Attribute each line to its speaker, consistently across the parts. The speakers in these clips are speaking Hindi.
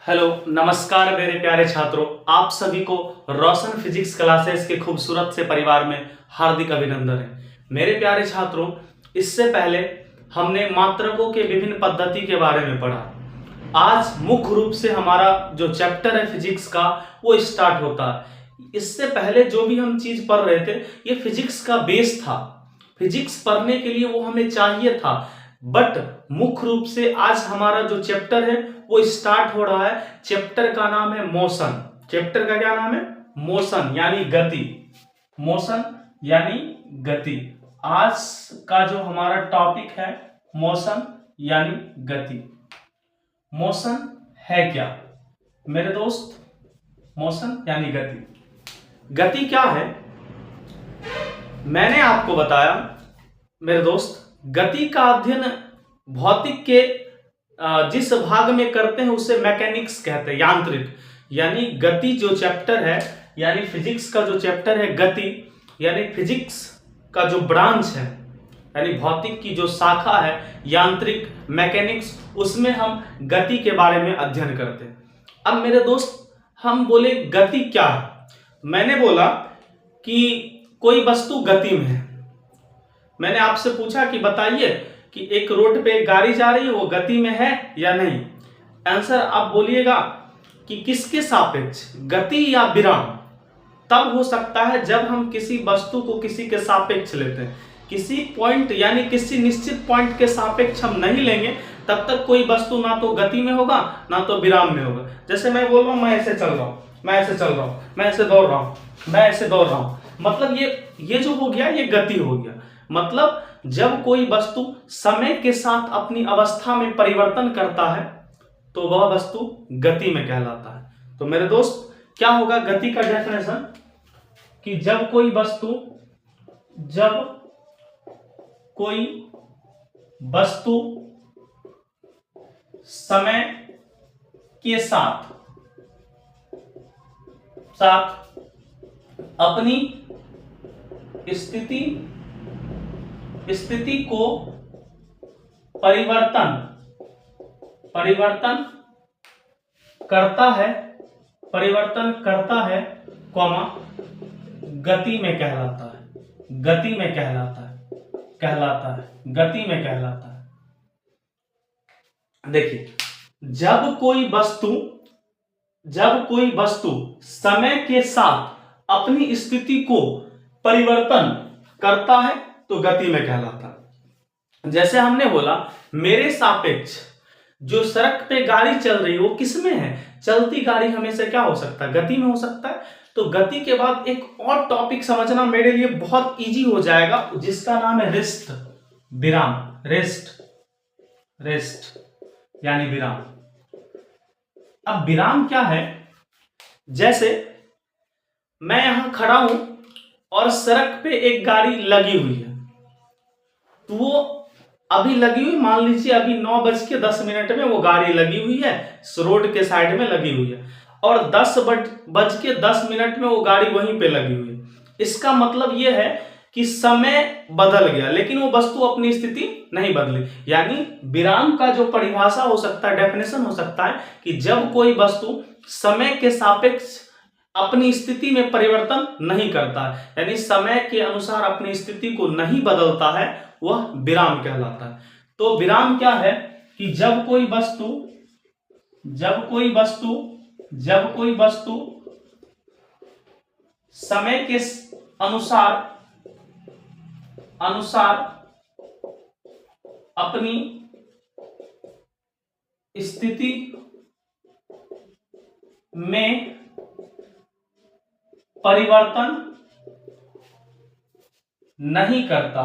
Speaker 1: हेलो नमस्कार मेरे प्यारे छात्रों, आप सभी को रोशन फिजिक्स क्लासेस के खूबसूरत से परिवार में हार्दिक अभिनंदन है। मेरे प्यारे छात्रों, इससे पहले हमने मात्रकों के विभिन्न पद्धति के बारे में पढ़ा। आज मुख्य रूप से हमारा जो चैप्टर है फिजिक्स का वो स्टार्ट होता है। इससे पहले जो भी हम चीज पढ़ रहे थे ये फिजिक्स का बेस था। फिजिक्स पढ़ने के लिए वो हमें चाहिए था, बट मुख्य रूप से आज हमारा जो चैप्टर है वो स्टार्ट हो रहा है। चैप्टर का नाम है मोशन। चैप्टर का क्या नाम है? मोशन यानी गति। मोशन यानी गति। आज का जो हमारा टॉपिक है मोशन यानी गति। मोशन है क्या मेरे दोस्त? मोशन यानी गति। गति क्या है मैंने आपको बताया मेरे दोस्त। गति का अध्ययन भौतिक के जिस भाग में करते हैं उसे मैकेनिक्स कहते हैं, यांत्रिक। यानी गति जो चैप्टर है, यानी फिजिक्स का जो चैप्टर है गति, यानी फिजिक्स का जो ब्रांच है, यानी भौतिक की जो शाखा है यांत्रिक मैकेनिक्स, उसमें हम गति के बारे में अध्ययन करते हैं। अब मेरे दोस्त हम बोले गति क्या है? मैंने बोला कि कोई वस्तु गति में है। मैंने आपसे पूछा कि बताइए कि एक रोड पे गाड़ी जा रही है, वो गति में है या नहीं? आंसर आप बोलिएगा कि किसके सापेक्ष, गति या विराम? तब हो सकता है जब हम किसी वस्तु को किसी के सापेक्ष लेते हैं। किसी पॉइंट यानी किसी निश्चित पॉइंट के सापेक्ष हम नहीं लेंगे तब तक कोई वस्तु ना तो गति में होगा ना तो विराम में होगा। जैसे मैं बोल रहा हूँ मैं ऐसे चल रहा हूँ, मैं ऐसे चल रहा हूँ, मैं ऐसे दौड़ रहा हूँ, मैं ऐसे दौड़ रहा हूँ, मतलब ये जो हो गया ये गति हो गया। मतलब जब कोई वस्तु समय के साथ अपनी अवस्था में परिवर्तन करता है तो वह वस्तु गति में कहलाता है। तो मेरे दोस्त क्या होगा गति का डेफिनेशन? कि जब कोई वस्तु समय के साथ अपनी स्थिति को परिवर्तन करता है, गति में कहलाता है। गति में कहलाता है। देखिए, जब कोई वस्तु समय के साथ अपनी स्थिति को परिवर्तन करता है तो गति में कहलाता है। जैसे हमने बोला मेरे सापेक्ष जो सड़क पे गाड़ी चल रही है वो किसमें है? चलती गाड़ी हमेशा क्या हो सकता है? गति में हो सकता है। तो गति के बाद एक और टॉपिक समझना मेरे लिए बहुत इजी हो जाएगा, जिसका नाम है रेस्ट, विराम। रेस्ट यानी विराम। अब विराम क्या है? जैसे मैं यहां खड़ा हूं और सड़क पे एक गाड़ी लगी हुई है, तो वो अभी लगी हुई, मान लीजिए अभी 9:10 में वो गाड़ी लगी हुई है, रोड के साइड में लगी हुई है, और 10:10 में वो गाड़ी वहीं पे लगी हुई है। इसका मतलब ये है कि समय बदल गया लेकिन वो वस्तु अपनी स्थिति नहीं बदली। यानी विराम का जो परिभाषा हो सकता है, डेफिनेशन हो सकता है कि जब कोई वस्तु समय के सापेक्ष अपनी स्थिति में परिवर्तन नहीं करता है, यानी समय के अनुसार अपनी स्थिति को नहीं बदलता है, वह विराम कहलाता है। तो विराम क्या है? कि जब कोई वस्तु समय के अनुसार अपनी स्थिति में परिवर्तन नहीं करता,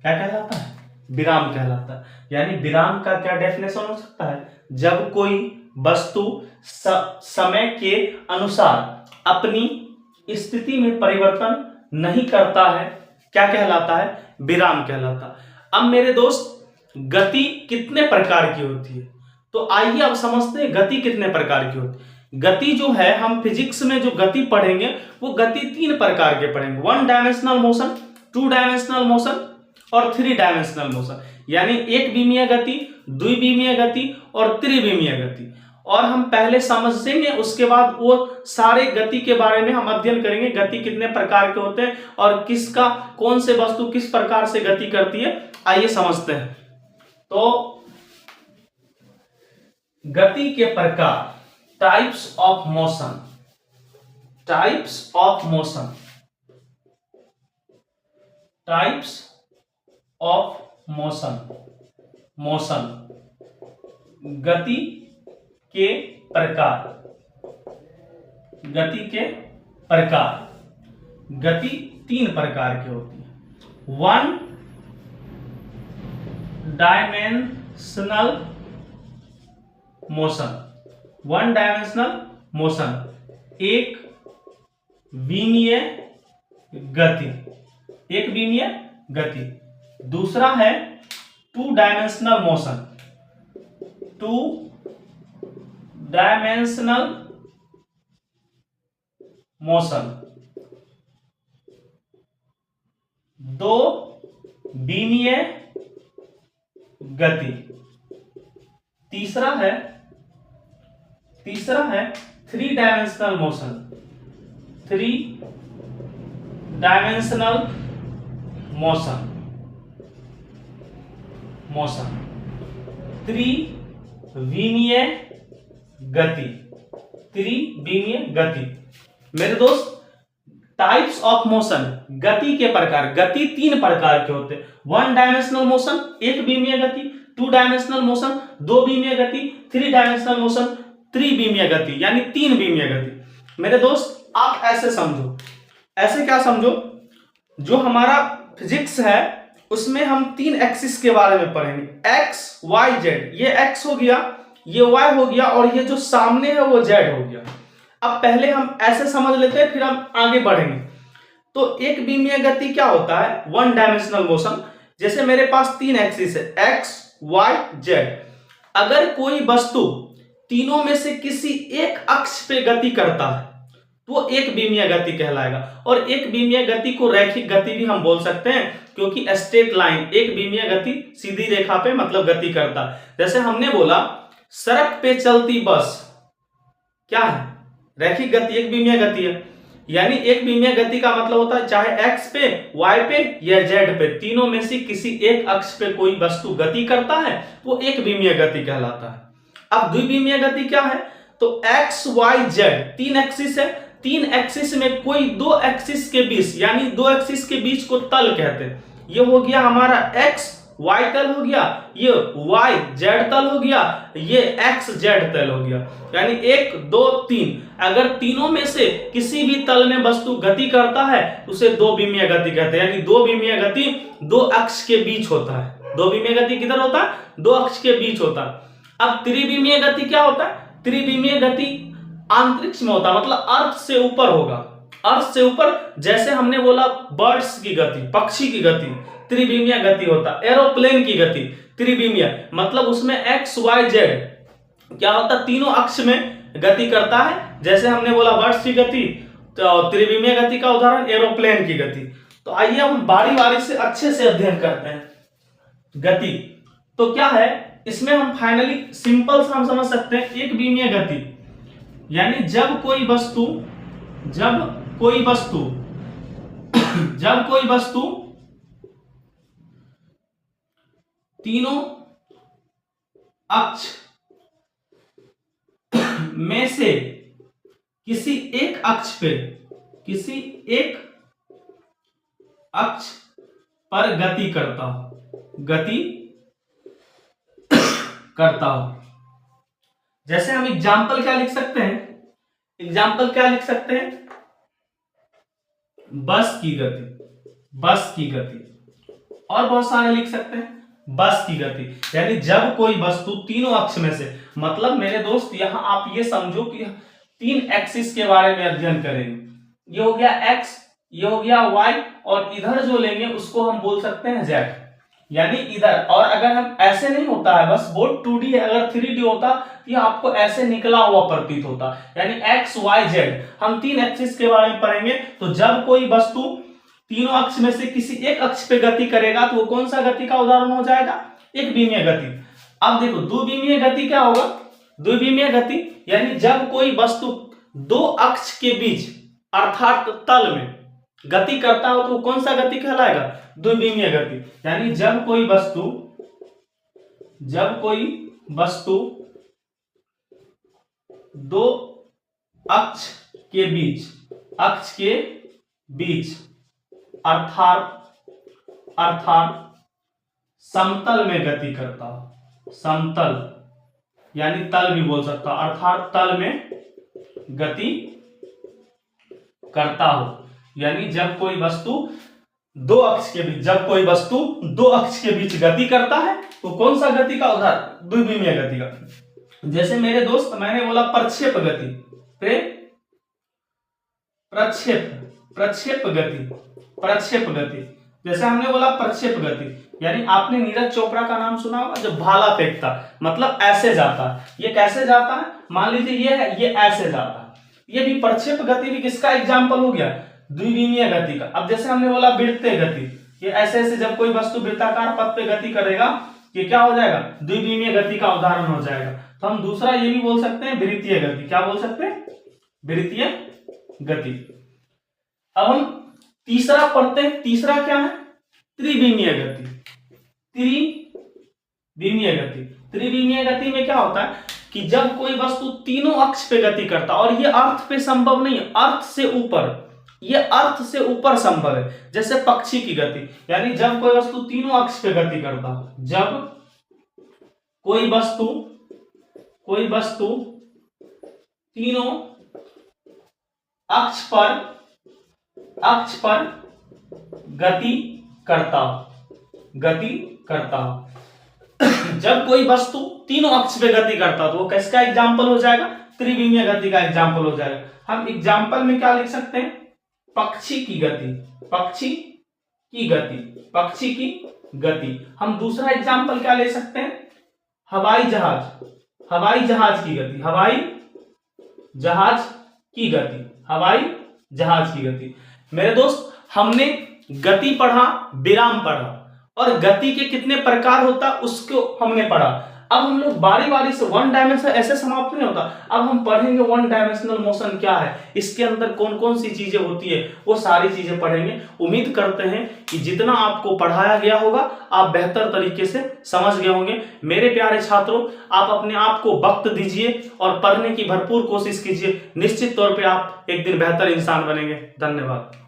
Speaker 1: क्या कहलाता है? विराम कहलाता है। यानी विराम का क्या डेफिनेशन हो सकता है? जब कोई वस्तु समय के अनुसार अपनी स्थिति में परिवर्तन नहीं करता है, क्या कहलाता है? विराम कहलाता है। अब मेरे दोस्त गति कितने प्रकार की होती है? तो आइए अब समझते हैं गति कितने प्रकार की होती है। गति जो है, हम फिजिक्स में जो गति पढ़ेंगे वो गति 3 प्रकार के पढ़ेंगे। 1 डायमेंशनल मोशन, 2 डायमेंशनल मोशन और 3 डायमेंशनल मोशन, यानी एक विमीय गति, द्विविमीय गति और त्रिविमीय गति। और हम पहले समझेंगे, उसके बाद वो सारे गति के बारे में हम अध्ययन करेंगे, गति कितने प्रकार के होते हैं और किसका कौन से वस्तु किस प्रकार से गति करती है। आइए समझते हैं। तो गति के प्रकार, types of motion, types of motion, types of motion, motion, गति के प्रकार, गति के प्रकार। गति 3 प्रकार की होती है। 1 डायमेंशनल मोशन, 1 डायमेंशनल मोशन, एक विमीय गति, एक विमीय गति। दूसरा है 2 डायमेंशनल मोशन, 2 डायमेंशनल मोशन, 2 विमीय गति। तीसरा है 3 dimensional motion, 3 dimensional motion, motion, त्रिविमीय गति, त्रिविमीय गति। मेरे दोस्त, टाइप्स ऑफ मोशन, गति के प्रकार, गति 3 प्रकार के होते हैं। 1 डायमेंशनल मोशन, एक विमीय गति, 2 डायमेंशनल मोशन, 2 विमीय गति, 3 डायमेंशनल मोशन, त्रिविमीय गति, यानी 3 विमीय गति। मेरे दोस्त, आप ऐसे समझो, ऐसे क्या समझो, जो हमारा फिजिक्स है उसमें हम 3 एक्सिस के बारे में पढ़ेंगे, एक्स वाई जेड। ये एक्स हो गया, ये वाई हो गया और ये जो सामने है वो जेड हो गया। अब पहले हम ऐसे समझ लेते हैं, फिर हम आगे बढ़ेंगे। तो एक विमीय गति क्या होता है? 1 डायमेंशनल मोशन। जैसे मेरे पास 3 एक्सिस है, एक्स वाई जेड। अगर कोई वस्तु तीनों में से किसी एक अक्ष पे गति करता है तो एक विमीय गति कहलाएगा। और एक विमीय गति को रैखिक गति भी हम बोल सकते हैं, क्योंकि स्ट्रेट लाइन, एक विमीय गति सीधी रेखा पे मतलब गति करता है। जैसे हमने बोला सड़क पे चलती बस क्या है? रैखिक गति, एक विमीय गति है। यानी एक विमीय गति का मतलब होता है चाहे एक्स पे, वाई पे या जेड पे, तीनों में से किसी एक अक्ष पे कोई वस्तु गति करता है वो एक विमीय गति कहलाता है। अब द्विविमीय गति क्या है? तो एक्स वाई जेड 3 एक्सिस है, 3 एक्सिस में कोई 2 एक्सिस के बीच, यानी 2 एक्सिस के बीच को तल कहते हैं। ये हो गया हमारा एक्स वाई तल हो गया, ये वाई जेड तल हो गया, ये एक्स जेड तल हो गया। यानी 1 2 3, अगर तीनों में से किसी भी तल में वस्तु गति करता है उसे 2 विमीय गति कहते हैं। यानी 2 विमीय गति 2 अक्ष के बीच होता है। 2 विमीय गति किधर होता है? 2 अक्ष के बीच होता है। अब त्रिविमीय गति क्या होता है? त्रिविमीय गति अंतरिक्ष में होता है, मतलब अर्थ से ऊपर होगा, अर्थ से ऊपर। जैसे हमने बोला बर्ड्स की गति, पक्षी की गति त्रिविमीय गति होता है। एरोप्लेन की गति त्रिविमीय, मतलब उसमें एक्स वाई जेड क्या होता है? तीनों अक्ष में गति करता है। जैसे हमने बोला बर्ड्स की गति, तो त्रिविमीय गति का उदाहरण एरोप्लेन की गति। तो आइए हम बारी बारी से अच्छे से अध्ययन करते हैं गति। तो क्या है इसमें? हम फाइनली सिंपल सा हम समझ सकते हैं, एक विमीय गति यानी जब कोई वस्तु तीनों अक्ष में से किसी एक अक्ष पर गति करता हो। जैसे हम एग्जाम्पल क्या लिख सकते हैं? बस की गति, और बहुत सारे लिख सकते हैं। बस की गति यानी जब कोई वस्तु तीनों अक्ष में से, मतलब मेरे दोस्त यहां आप ये समझो कि 3 एक्सिस के बारे में अध्ययन करेंगे। ये हो गया एक्स, ये हो गया वाई, और इधर जो लेंगे उसको हम बोल सकते हैं जेड, यानी इधर। और अगर हम ऐसे नहीं होता है, बस बोर्ड 2D है, अगर 3D होता ये आपको ऐसे निकला हुआ प्रतीत होता। यानी एक्स वाई जेड हम 3 एक्सिस के बारे में पढ़ेंगे। तो जब कोई वस्तु तीनों अक्ष में से किसी एक अक्ष पे गति करेगा तो वो कौन सा गति का उदाहरण हो जाएगा? एक विमीय गति। अब देखो द्विविमीय गति क्या होगा? द्विविमीय गति यानी जब कोई वस्तु दो अक्ष के बीच अर्थात तल में गति करता हो तो वो कौन सा गति कहलाएगा? द्विविमीय गति। यानी जब कोई वस्तु दो अक्ष के बीच अर्थात समतल में गति करता हो, समतल यानी तल भी बोल सकता, अर्थात तल में गति करता हो। यानी जब कोई वस्तु दो अक्ष के बीच गति करता है तो कौन सा गति का उदाहरण? द्विविमीय गति का। जैसे मेरे दोस्त मैंने बोला प्रक्षेप गति, प्रक्षेप गति। जैसे हमने बोला प्रक्षेप गति यानी आपने नीरज चोपड़ा का नाम सुना होगा, जो भाला फेंकता मतलब ऐसे जाता है। ये कैसे जाता है? मान लीजिए ये है, ये ऐसे जाता है। ये भी प्रक्षेप गति भी किसका एग्जाम्पल हो गया? द्विविमीय गति का। अब जैसे हमने बोला वृत्तीय गति, ये ऐसे ऐसे जब कोई वस्तु वृत्ताकार पथ पे गति करेगा ये क्या हो जाएगा? द्विविमीय गति का उदाहरण हो जाएगा। तो हम दूसरा ये भी बोल सकते हैं वृत्तीय गति। क्या बोल सकते हैं? वृत्तीय गति। अब हम तीसरा पढ़ते हैं। तीसरा क्या है? त्रिविमीय गति। त्रिविमीय गति में क्या होता है कि जब कोई वस्तु तीनों अक्ष पे गति करता, और ये अर्थ पे संभव नहीं है, अर्थ से ऊपर संभव है। जैसे पक्षी की गति, यानी जब कोई वस्तु तीनों अक्ष पे गति करता, जब कोई वस्तु तीनों अक्ष पर गति करता हो। जब कोई वस्तु तीनों अक्ष पे गति करता तो वो किसका एग्जाम्पल हो जाएगा? त्रिविमीय गति का एग्जाम्पल हो जाएगा। हम एग्जाम्पल में क्या लिख सकते हैं? पक्षी की गति। हम दूसरा एग्जाम्पल क्या ले सकते हैं? हवाई जहाज की गति। मेरे दोस्त हमने गति पढ़ा, विराम पढ़ा और गति के कितने प्रकार होता उसको हमने पढ़ा। अब हम लोग बारी बारी से वन डायमेंशनल ऐसे समाप्त नहीं होता। अब हम पढ़ेंगे वन डायमेंशनल मोशन क्या है, इसके अंदर कौन कौन सी चीजें होती है, वो सारी चीजें पढ़ेंगे। उम्मीद करते हैं कि जितना आपको पढ़ाया गया होगा आप बेहतर तरीके से समझ गए होंगे। मेरे प्यारे छात्रों, आप अपने आप को वक्त दीजिए और पढ़ने की भरपूर कोशिश कीजिए। निश्चित तौर पे आप एक दिन बेहतर इंसान बनेंगे। धन्यवाद।